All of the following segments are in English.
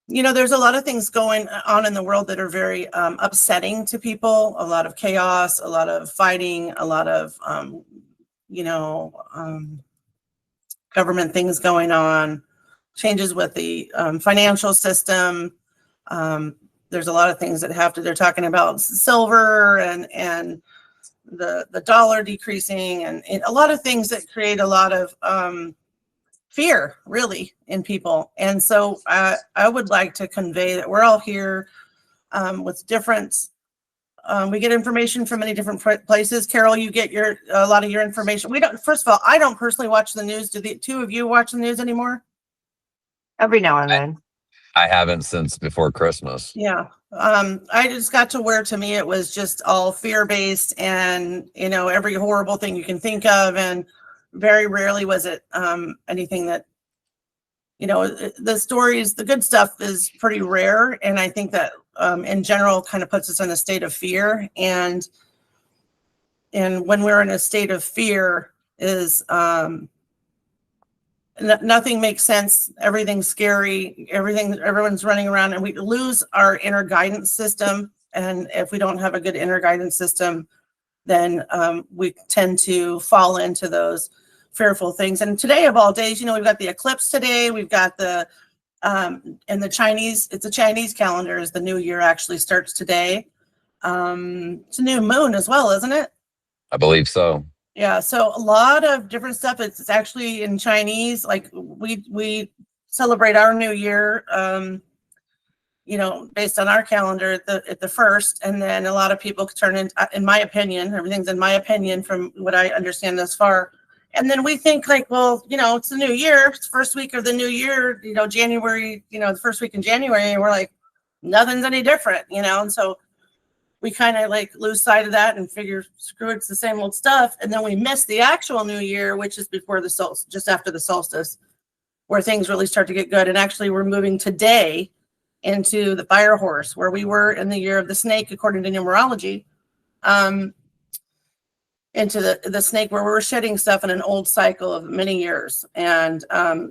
There's a lot of things going on in the world that are very upsetting to people. A lot of chaos, a lot of fighting, a lot of, government things going on, changes with the financial system. There's a lot of things that they're talking about silver and the dollar decreasing and a lot of things that create a lot of fear really in people. And so I would like to convey that we're all here with different, we get information from many different places. Carol, you get a lot of your information. First of all, I don't personally watch the news. Do the two of you watch the news anymore? Every now and then. I haven't since before Christmas. Yeah. I just got to where, to me, it was just all fear-based and, every horrible thing you can think of. And very rarely was it anything that, the stories, the good stuff is pretty rare. And I think that in general kind of puts us in a state of fear. And when we're in a state of fear is nothing makes sense. Everything's scary. Everyone's running around, and we lose our inner guidance system. And if we don't have a good inner guidance system, then we tend to fall into those fearful things. And today of all days, we've got the eclipse today. We've got the and the Chinese. It's a Chinese calendar. As the new year actually starts today. It's a new moon as well, isn't it? I believe so. Yeah, so a lot of different stuff. It's actually in Chinese. Like we celebrate our New Year, based on our calendar at the first, and then a lot of people turn in my opinion, everything's in my opinion from what I understand thus far. And then we think like, well, it's the new year, it's the first week of the new year, January, the first week in January, and we're like, nothing's any different, and so we kind of like lose sight of that and figure, screw it, it's the same old stuff. And then we miss the actual new year, which is before the solstice, just after the solstice, where things really start to get good. And actually we're moving today into the fire horse, where we were in the year of the snake, according to numerology, into the snake, where we're shedding stuff in an old cycle of many years and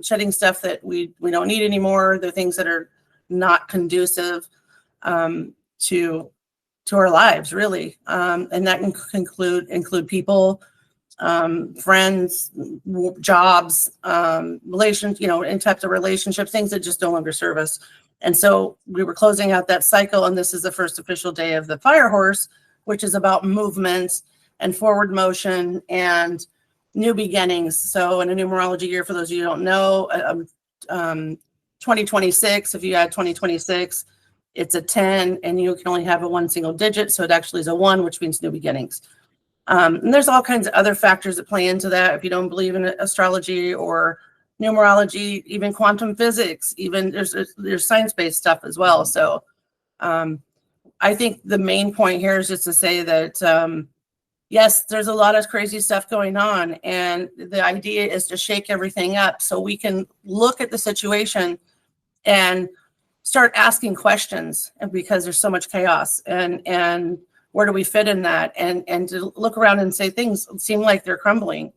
shedding stuff that we don't need anymore. The things that are not conducive to our lives, really. And that can include people, friends, jobs, relations, in types of relationships, things that just no longer serve us. And so we were closing out that cycle, and this is the first official day of the fire horse, which is about movement and forward motion and new beginnings. So in a numerology year, for those of you who don't know, 2026, if you add 2026, it's a 10, and you can only have a one single digit. So it actually is a 1, which means new beginnings. And there's all kinds of other factors that play into that. If you don't believe in astrology or numerology, even quantum physics, even there's science-based stuff as well. So I think the main point here is just to say that, yes, there's a lot of crazy stuff going on. And the idea is to shake everything up so we can look at the situation and start asking questions, because there's so much chaos, and where do we fit in that, and to look around and say things seem like they're crumbling.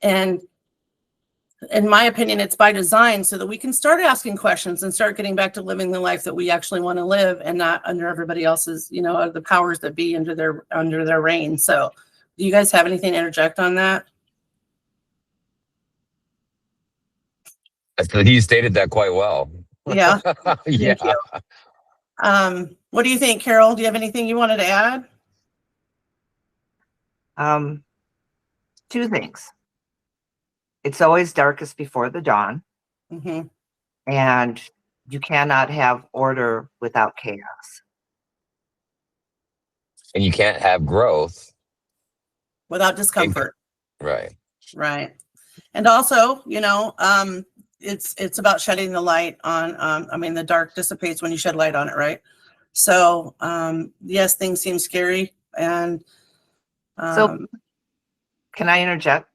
And in my opinion, it's by design, so that we can start asking questions and start getting back to living the life that we actually want to live, and not under everybody else's, the powers that be under their reign. So do you guys have anything to interject on that? He stated that quite well. Yeah. Yeah. What do you think, Carol? Do you have anything you wanted to add? Two things. It's always darkest before the dawn. Mm-hmm. And you cannot have order without chaos. And you can't have growth without discomfort. Right. And also, it's about shedding the light on, the dark dissipates when you shed light on it, right? So, yes, things seem scary. And so can I interject?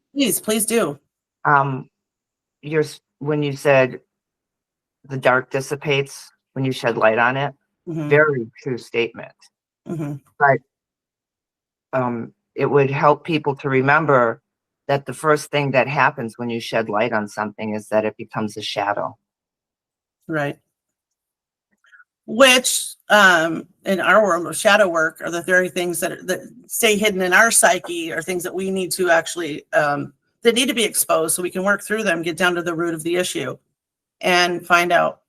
Please do. When you said the dark dissipates when you shed light on it, mm-hmm. Very true statement. Mm-hmm. But it would help people to remember that the first thing that happens when you shed light on something is that it becomes a shadow. Right. which in our world of shadow work are the very things that stay hidden in our psyche, are things that we need to actually that need to be exposed so we can work through them, get down to the root of the issue, and find out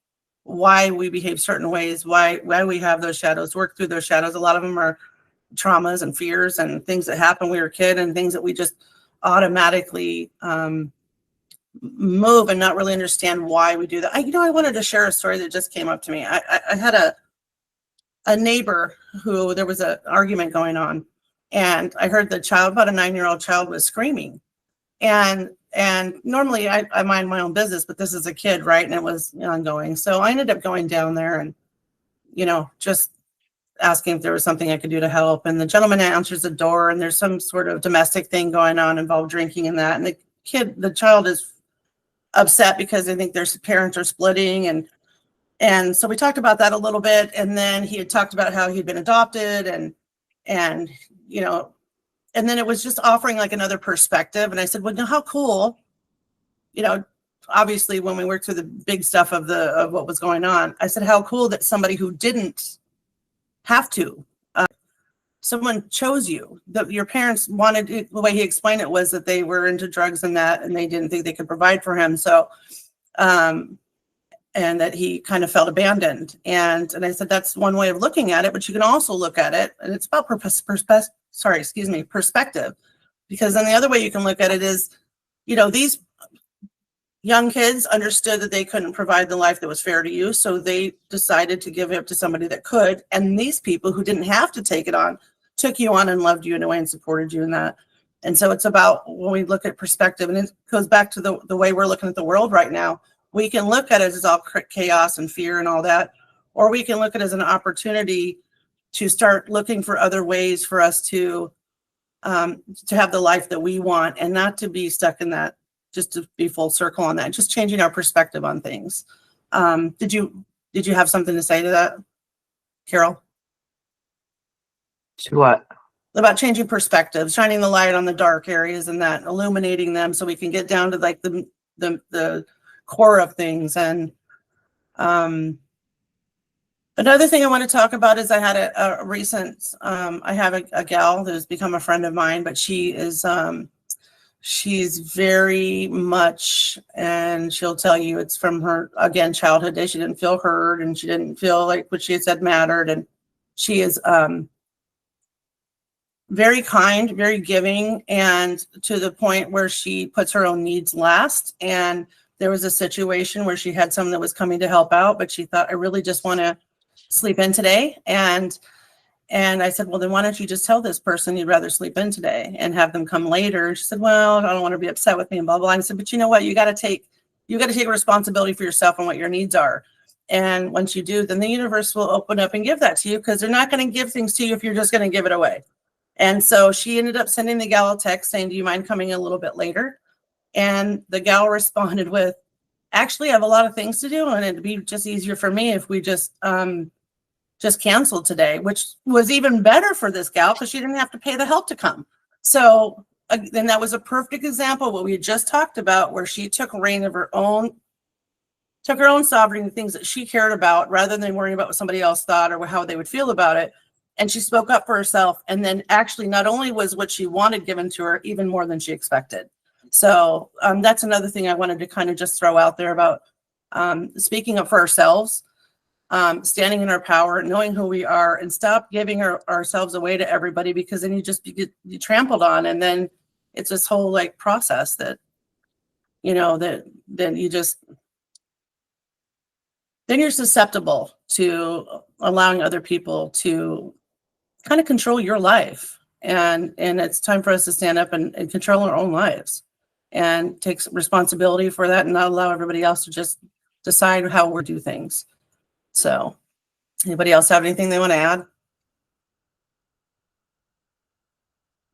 why we behave certain ways, why we have those shadows, work through those shadows. A lot of them are traumas and fears and things that happened when we were a kid, and things that we just automatically move and not really understand why we do that. I wanted to share a story that just came up to me. I had a neighbor who, there was an argument going on, and I heard the child, about a 9-year-old child, was screaming. And normally I mind my own business, but this is a kid, right? And it was ongoing. So I ended up going down there and, just asking if there was something I could do to help. And the gentleman answers the door, and there's some sort of domestic thing going on involved drinking and that. And the child is upset because I think their parents are splitting. And so we talked about that a little bit. And then he had talked about how he'd been adopted and then it was just offering like another perspective. And I said, well, how cool, obviously when we worked through the big stuff of what was going on, I said, how cool that somebody who didn't have to, someone chose you, that your parents wanted. The way he explained it was that they were into drugs and that, and they didn't think they could provide for him. So, and that he kind of felt abandoned. And I said, that's one way of looking at it, but you can also look at it, and it's about perspective, because then the other way you can look at it is, these young kids understood that they couldn't provide the life that was fair to you, so they decided to give it up to somebody that could. And these people who didn't have to take it on took you on and loved you in a way and supported you in that. And so it's about, when we look at perspective, and it goes back to the way we're looking at the world right now, we can look at it as all chaos and fear and all that, or we can look at it as an opportunity to start looking for other ways for us to have the life that we want, and not to be stuck in that, just to be full circle on that, just changing our perspective on things. Did you have something to say to that, Carol? To what? About changing perspectives, shining the light on the dark areas and that, illuminating them so we can get down to like the core of things. And another thing I want to talk about is I had a recent, I have a gal who's become a friend of mine, but she is, she's very much, and she'll tell you it's from her, again, childhood days. She didn't feel heard, and she didn't feel like what she had said mattered. And she is very kind, very giving, and to the point where she puts her own needs last. And there was a situation where she had someone that was coming to help out, but she thought, I really just want to sleep in today. And I said, well, then why don't you just tell this person you'd rather sleep in today and have them come later? And she said, well, I don't want to be upset with me and blah, blah. And I said, but you know what? You got to take responsibility for yourself and what your needs are. And once you do, then the universe will open up and give that to you, because they're not going to give things to you if you're just going to give it away. And so she ended up sending the gal a text saying, do you mind coming a little bit later? And the gal responded with, actually, I have a lot of things to do, and it'd be just easier for me if we just canceled today, which was even better for this gal because she didn't have to pay the help to come. So then that was a perfect example of what we had just talked about, where she took reign of her own sovereignty, things that she cared about, rather than worrying about what somebody else thought or how they would feel about it. And she spoke up for herself. And then actually not only was what she wanted given to her, even more than she expected. So that's another thing I wanted to kind of just throw out there about speaking up for ourselves, standing in our power, knowing who we are, and stop giving ourselves away to everybody, because then you just get trampled on. And then it's this whole like process that, then you're susceptible to allowing other people to kind of control your life. And it's time for us to stand up and control our own lives and take responsibility for that, and not allow everybody else to just decide how we do things. So anybody else have anything they want to add?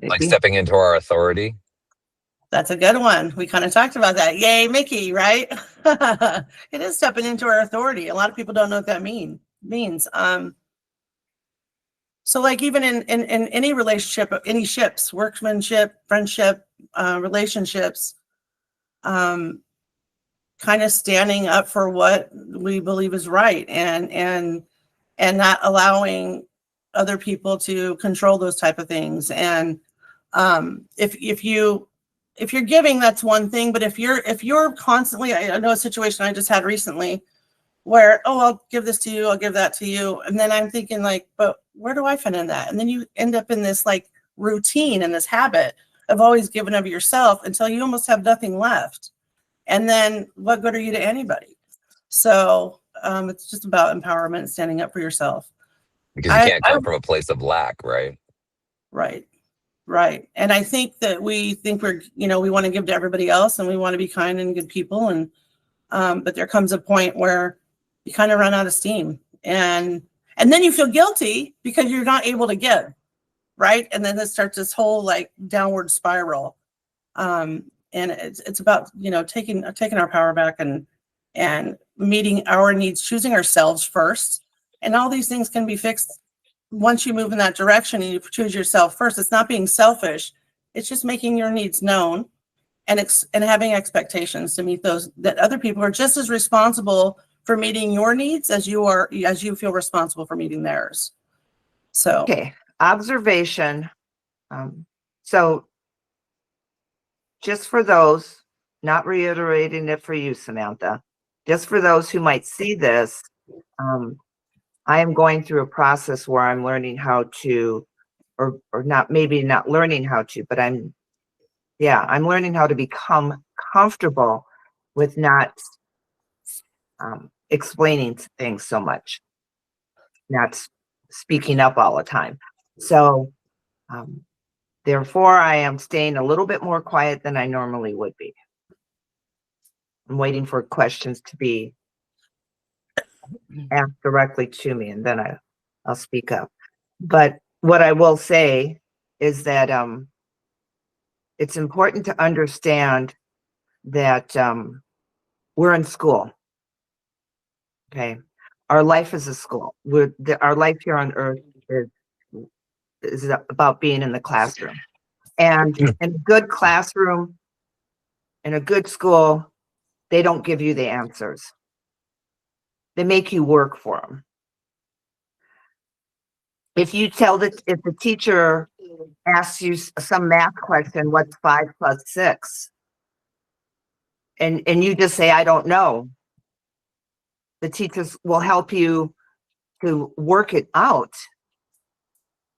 Like stepping into our authority. That's a good one. We kind of talked about that. Yay, Mickey, right? It is stepping into our authority. A lot of people don't know what that means. So like even in any relationship, any ships, workmanship, friendship, relationships, kind of standing up for what we believe is right, and and not allowing other people to control those type of things. And if you're giving, that's one thing. But if you're constantly, I know a situation I just had recently where, oh, I'll give this to you, I'll give that to you. And then I'm thinking like, but where do I fit in that? And then you end up in this like routine and this habit of always giving of yourself until you almost have nothing left. And then what good are you to anybody? So it's just about empowerment, standing up for yourself. Because you can't come from a place of lack, right? Right. Right. And I think that we think we want to give to everybody else and we want to be kind and good people. And, but there comes a point where you kind of run out of steam and then you feel guilty because you're not able to give. Right. And then it starts this whole like downward spiral. And it's about, taking our power back and meeting our needs, choosing ourselves first. And all these things can be fixed once you move in that direction and you choose yourself first. It's not being selfish. It's just making your needs known and having expectations to meet those, that other people are just as responsible for meeting your needs as you feel responsible for meeting theirs. So, okay. Observation. So just for those, not reiterating it for you, Samantha, just for those who might see this, I am going through a process where I'm learning how to, or not, maybe not learning how to, but I'm learning how to become comfortable with not explaining things so much, not speaking up all the time. So therefore, I am staying a little bit more quiet than I normally would be. I'm waiting for questions to be asked directly to me, and then I'll speak up. But what I will say is that it's important to understand that we're in school. Okay, our life is a school. Our life here on earth is about being in the classroom. And in a good classroom, in a good school, they don't give you the answers. They make you work for them. If the teacher asks you some math question, what's 5 + 6? And you just say, I don't know. The teachers will help you to work it out,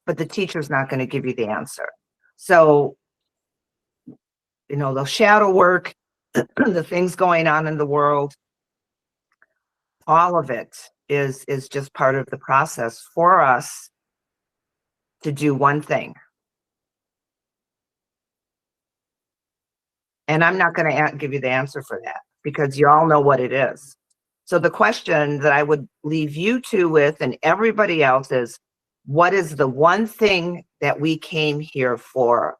but the teacher's not going to give you the answer. So, the shadow work, the things going on in the world, all of it is just part of the process for us to do one thing. And I'm not going to give you the answer for that because you all know what it is. So the question that I would leave you two with and everybody else is, what is the one thing that we came here for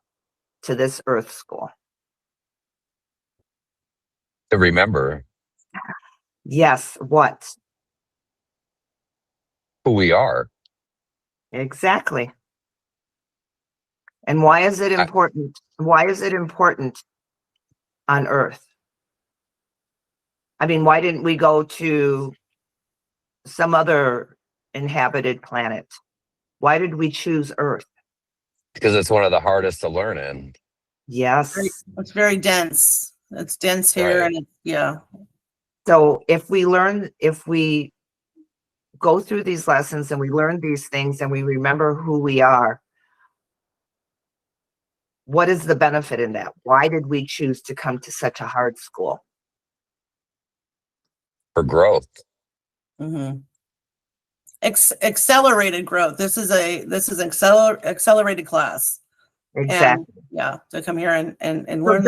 to this earth school? To remember. Yes, what? Who we are. Exactly. And why is it important? Why is it important on Earth? I mean, why didn't we go to some other inhabited planet? Why did we choose Earth? Because it's one of the hardest to learn in. Yes. It's very dense. It's dense here. Right. And yeah. So if we go through these lessons and we learn these things and we remember who we are, what is the benefit in that? Why did we choose to come to such a hard school? For growth. Mm-hmm. Accelerated growth. This is accelerated class. Exactly. And, yeah, to come here and So learn.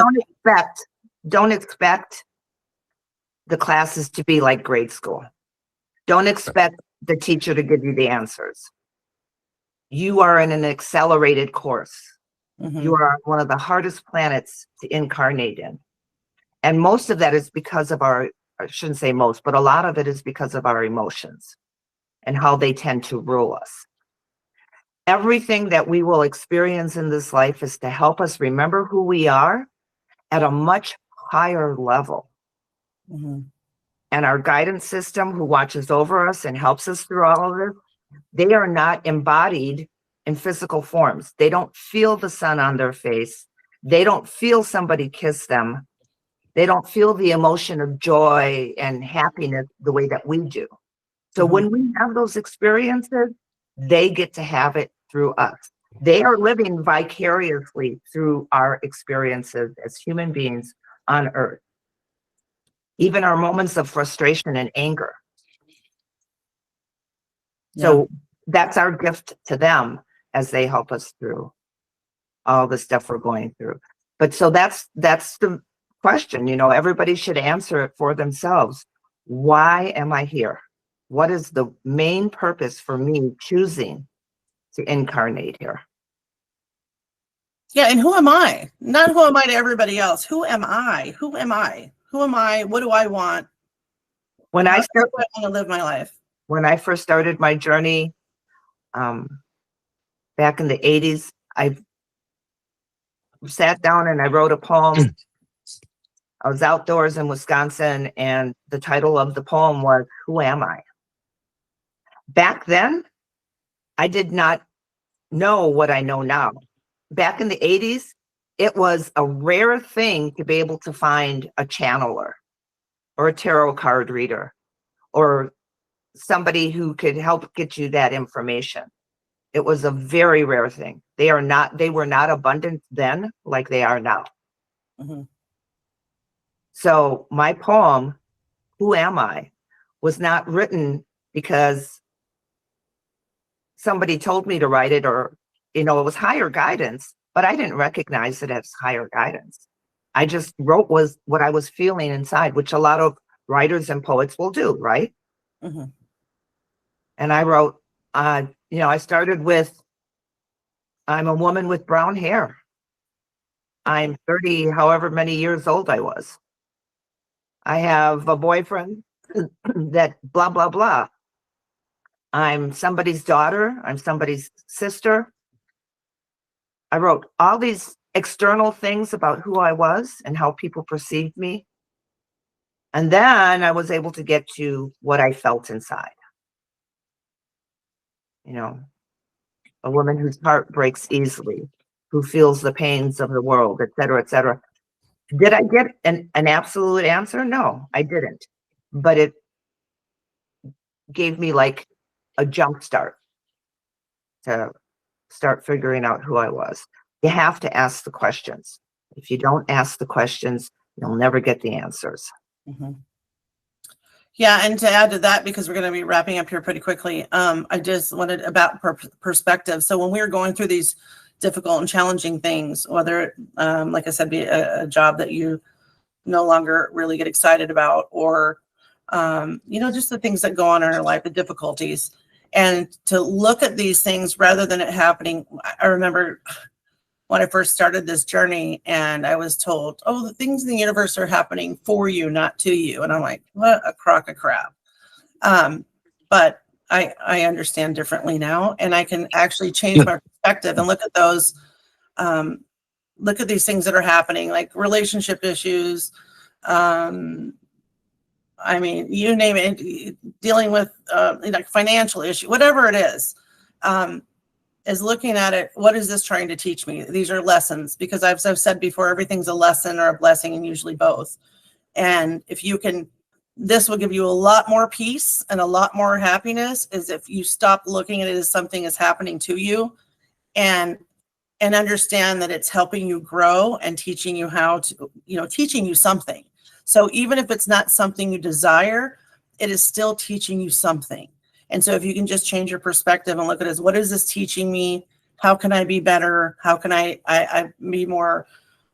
don't expect the classes to be like grade school. Don't expect the teacher to give you the answers. You are in an accelerated course. Mm-hmm. You are on one of the hardest planets to incarnate in. And most of that is because of I shouldn't say most, but a lot of it is because of our emotions and how they tend to rule us. Everything that we will experience in this life is to help us remember who we are at a much higher level. Mm-hmm. And our guidance system, who watches over us and helps us through all of this, They are not embodied in physical forms. They don't feel the sun on their face. They don't feel somebody kiss them. They don't feel the emotion of joy and happiness the way that we do. So when we have those experiences, they get to have it through us. They are living vicariously through our experiences as human beings on earth. Even our moments of frustration and anger. So that's our gift to them as they help us through all the stuff we're going through. But so that's the question, you know, everybody should answer it for themselves. Why am I here? What is the main purpose for me choosing to incarnate here? Yeah, and who am I? Not who am I to everybody else. Who am I? Who am I? Who am I? What do I want? When I want to live my life. When I first started my journey, back in the 80s, I sat down and I wrote a poem. I was outdoors in Wisconsin, and the title of the poem was, "Who Am I?" Back then, I did not know what I know now. Back in the 80s, it was a rare thing to be able to find a channeler or a tarot card reader or somebody who could help get you that information. It was a very rare thing. They were not abundant then like they are now. So my poem, "Who Am I?" was not written because somebody told me to write it, or, you know, it was higher guidance, but I didn't recognize it as higher guidance. I just wrote what I was feeling inside, which a lot of writers and poets will do, right? And I wrote, you know, I started with, I'm a woman with brown hair. I'm 30, however many years old I was. I have a boyfriend that blah, blah, blah. I'm somebody's daughter. I'm somebody's sister. I wrote all these external things about who I was and how people perceived me. And then I was able to get to what I felt inside. You know, a woman whose heart breaks easily, who feels the pains of the world, et cetera, et cetera. Did I get an absolute answer? No, I didn't. But it gave me like a jump start to start figuring out who I was. You have to ask the questions. If you don't ask the questions, you'll never get the answers. Yeah, and to add to that, because we're going to be wrapping up here pretty quickly, I just wanted about perspective. So when we were going through these difficult and challenging things, whether, like I said, be a job that you no longer really get excited about, or, you know, just the things that go on in our life, the difficulties, and to look at these things rather than it happening. I remember when I first started this journey and I was told, oh, the things in the universe are happening for you, not to you. And I'm like, what a crock of crap. But I understand differently now, and I can actually change my perspective and look at those, look at these things that are happening, like relationship issues. I mean, you name it, dealing with like financial issue, whatever it is looking at it, what is this trying to teach me? These are lessons, because I've said before, everything's a lesson or a blessing, and usually both. And if you can, this will give you a lot more peace and a lot more happiness, is if you stop looking at it as something is happening to you, and understand that it's helping you grow and teaching you how to, you know, teaching you something. So even if it's not something you desire, it is still teaching you something. And so if you can just change your perspective and look at it as, what is this teaching me? How can I be better? How can I be more,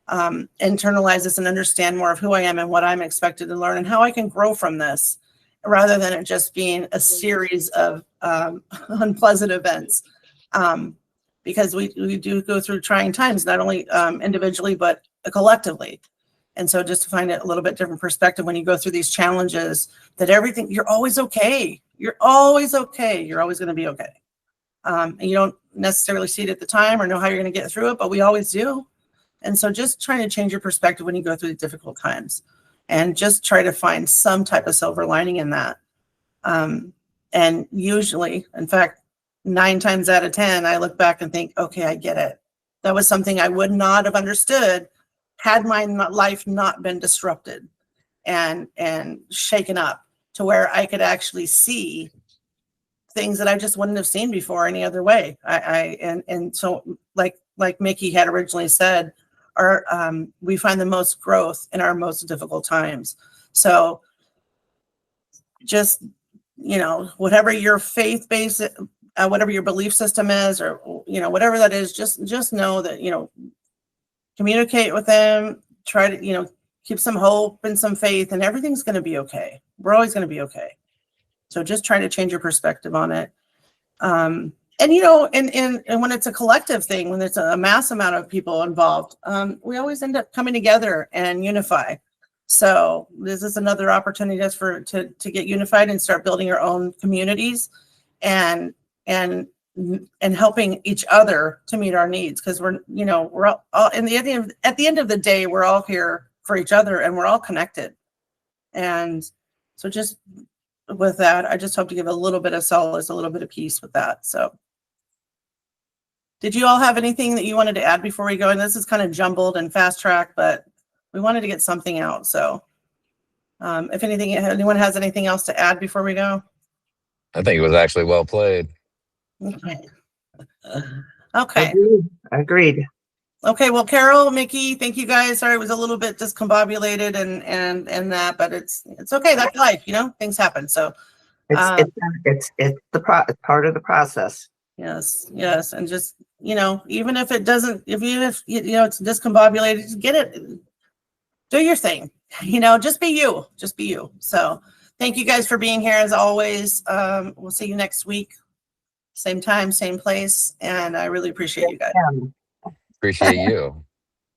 internalize this and understand more of who I am and what I'm expected to learn and how I can grow from this, rather than it just being a series of unpleasant events. Because we do go through trying times, not only individually, but collectively. And so just to find a little bit different perspective when you go through these challenges, that everything, you're always okay. You're always okay. You're always going to be okay. And you don't necessarily see it at the time or know how you're going to get through it, but we always do. And so just trying to change your perspective when you go through the difficult times, and just try to find some type of silver lining in that. And usually, in fact, 9 times out of 10, I look back and think, okay, I get it. That was something I would not have understood had my life not been disrupted and shaken up to where I could actually see things that I just wouldn't have seen before any other way. And so like Mickey had originally said, we find the most growth in our most difficult times. So just, whatever your faith base, whatever your belief system is, or, whatever that is, just know that, communicate with them, try to, keep some hope and some faith, and everything's going to be okay. We're always going to be okay. So just try to change your perspective on it. And when it's a collective thing, when there's a mass amount of people involved, we always end up coming together and unify. So this is another opportunity just to get unified and start building your own communities and helping each other to meet our needs. Because we're all at the end of the day, we're all here for each other and we're all connected. And so just with that, I just hope to give a little bit of solace, a little bit of peace with that. So did you all have anything that you wanted to add before we go? And this is kind of jumbled and fast track, but we wanted to get something out. So if anyone has anything else to add before we go? I think it was actually well played. Okay. Agreed. Okay. Well, Carol, Mickey, thank you guys. Sorry, it was a little bit discombobulated and that, but it's okay. That's life, things happen. So It's part of the process. Yes. And just, even if it doesn't, if it's discombobulated, just get it, do your thing, just be you. So thank you guys for being here as always. We'll see you next week. Same time, same place. And I really appreciate you guys. Appreciate you.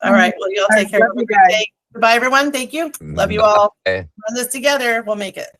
All right. Well, you all take care. Love you guys. Bye, everyone. Thank you. Love you all. Bye. Run this together. We'll make it.